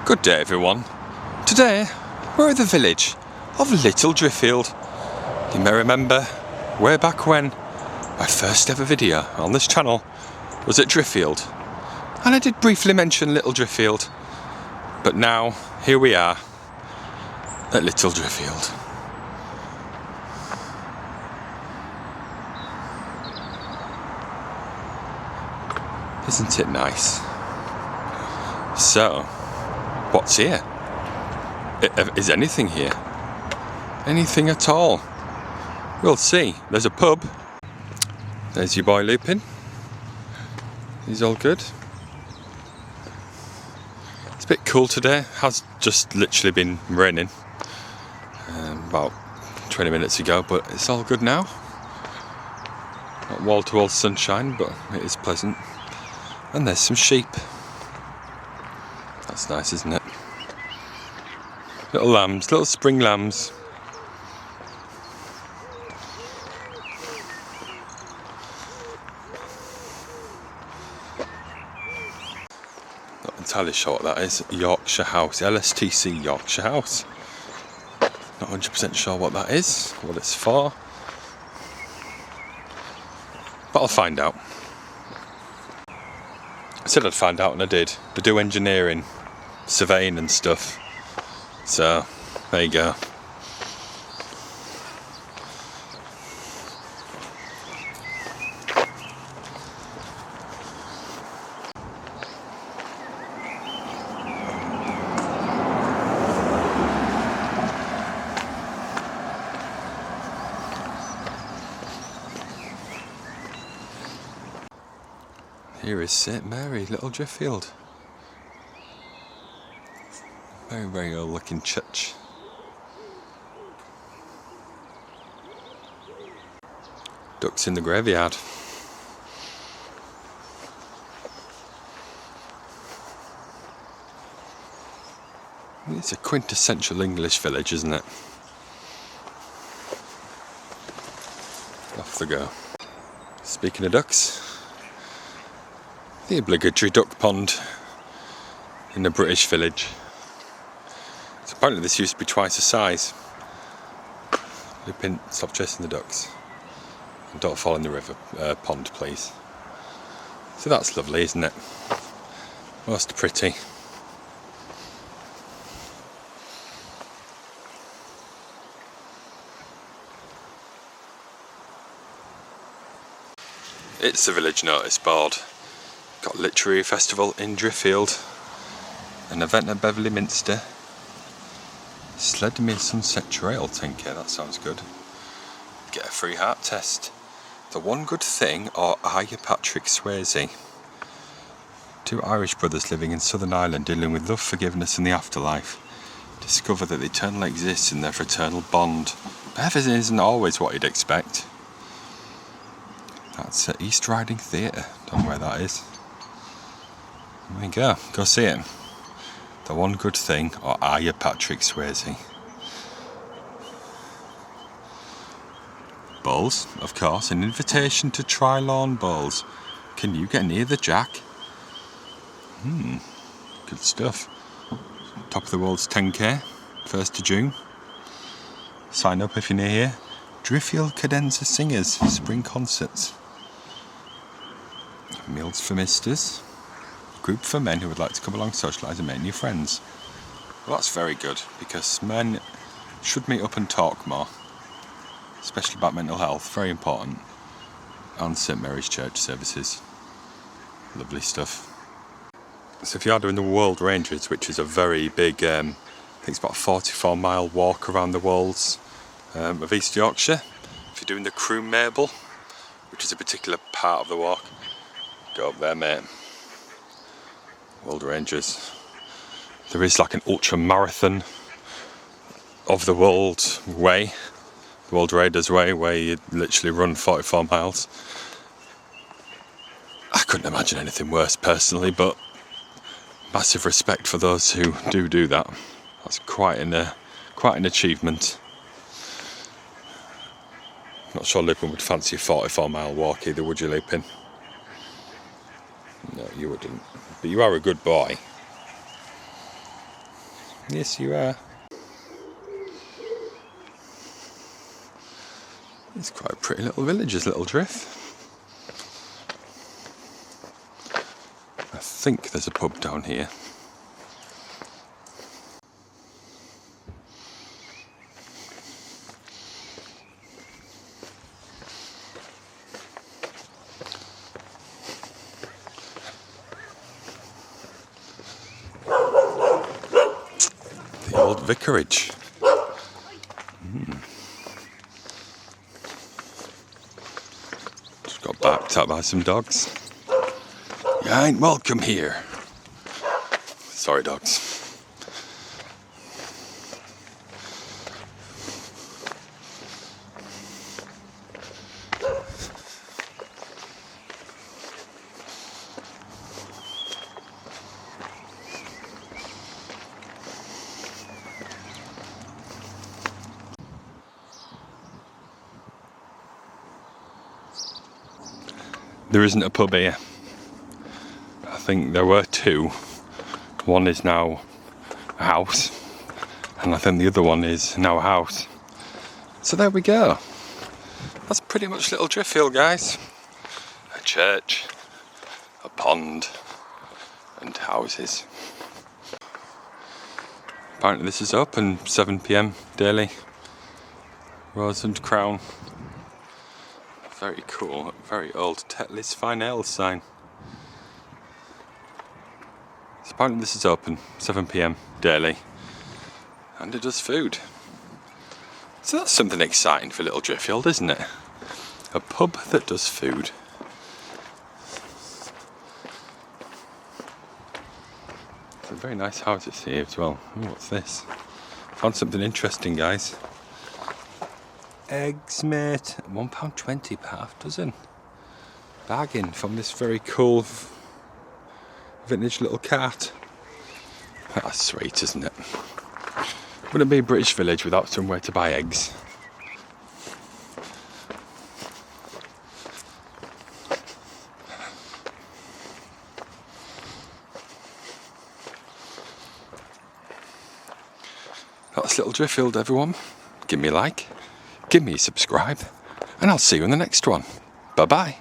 Good day everyone. Today we're at the village of Little Driffield. You may remember way back when my first ever video on this channel was at Driffield, and I did briefly mention Little Driffield, but now here we are at Little Driffield. Isn't it nice? So, what's here? Is anything here? Anything at all? We'll see. There's a pub. There's your boy Lupin. He's all good. It's a bit cool today. Has just literally been raining about 20 minutes ago, but it's all good now. Not wall-to-wall sunshine, but it is pleasant. And there's some sheep. That's nice, isn't it? Little lambs, little spring lambs. Not entirely sure what that is. Yorkshire House, LSTC Yorkshire House. Not 100% sure what that is, what it's for. But I'll find out. I said I'd find out and I did. They do engineering, surveying and stuff. So, there you go. Here is St Mary, Little Driffield. Very, very old looking church. Ducks in the graveyard. It's a quintessential English village, isn't it? Off they go. Speaking of ducks, the obligatory duck pond in a British village. So apparently this used to be twice the size. Lupin, stop chasing the ducks. And don't fall in the river pond, please. So that's lovely, isn't it? Most pretty. It's the village notice board. Got literary festival in Driffield, an event at Beverley Minster, Sledmere Sunset Trail 10k, that sounds good. Get a free heart test. The One Good Thing, or Are You Patrick Swayze? Two Irish brothers living in Southern Ireland dealing with love, forgiveness and the afterlife discover that the eternal exists in their fraternal bond. But heaven isn't always what you'd expect. That's at East Riding Theatre, don't know where that is. There you go see it. The One Good Thing, or Are You Patrick Swayze? Bowls, of course, an invitation to try lawn bowls. Can you get near the jack? Good stuff. Top of the World's 10k, 1st of June. Sign up if you're near here. Driffield Cadenza Singers, spring concerts. Meals for misters. Group for men who would like to come along, socialise and make new friends. Well, that's very good, because men should meet up and talk more, especially about mental health, very important. And St Mary's Church services. Lovely stuff. So if you are doing the World Ranges, which is a very big, I think it's about a 44-mile walk around the Wolds of East Yorkshire. If you're doing the Crew Mabel, which is a particular part of the walk, go up there, mate. World Rangers. There is like an ultra marathon of the World Way, the World Raiders Way, where you literally run 44 miles. I couldn't imagine anything worse personally, but massive respect for those who do that. That's quite an achievement. Not sure Lupin would fancy a 44-mile walk either, would you, Lupin? No, you wouldn't. But you are a good boy. Yes, you are. It's quite a pretty little village, this little Drift. I think there's a pub down here. The old vicarage. Just got backed up by some dogs. You ain't welcome here. Sorry, dogs. There isn't a pub here. I think there were two. One is now a house, and I think the other one is now a house. So there we go. That's pretty much little Driffield, guys. A church, a pond, and houses. Apparently this is open 7 PM daily. Rose and Crown. Very cool, very old Tetley's Fine Ale sign. So apparently this is open 7 PM daily, and it does food. So that's something exciting for little Driffield, isn't it? A pub that does food. Some very nice houses here as well. Ooh, what's this? Found something interesting, guys. Eggs, mate. £1.20 per half dozen. Bargain from this very cool vintage little cart. That's sweet, isn't it? Wouldn't be a British village without somewhere to buy eggs. That's little Driffield, everyone. Give me a like. Give me a subscribe, and I'll see you in the next one. Bye bye.